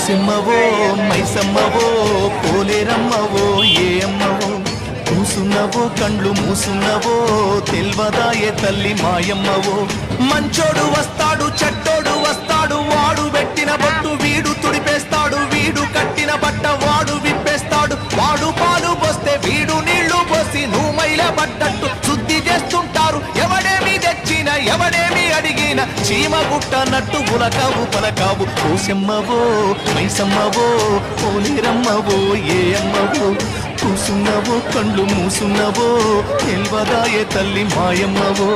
పోసిమ్మవో మైసమ్మవో పోలేరమ్మవో ఏ అమ్మవో కూసున్నవో కండ్లు మూసున్నవో తెల్వదాయే తల్లి మాయమ్మవో మంచోడు వస్తాడు చెడ్డోడు వస్తాడు వాడు పెట్టిన బొట్టు వీడు తుడిపేస్తాడు వీడు కట్టిన బట్ట వాడు విప్పేస్తాడు వాడు పాలు పోస్తే వీడు నీళ్లు పోసి నువ్వు మైల పడ్డట్టు శుద్ధి చేస్తుంటారు ఎవడేమి తెచ్చిన ఎవడేమి అడిగిన చీమ గుట్టనట్టు ఉలకావు పలకావు పోసమ్మవో మైసమ్మవో పోలేరమ్మవో ఏ అమ్మవో కూసున్నవో కండ్లు మూసున్నవో తెల్వదాయే తల్లి మాయమ్మవో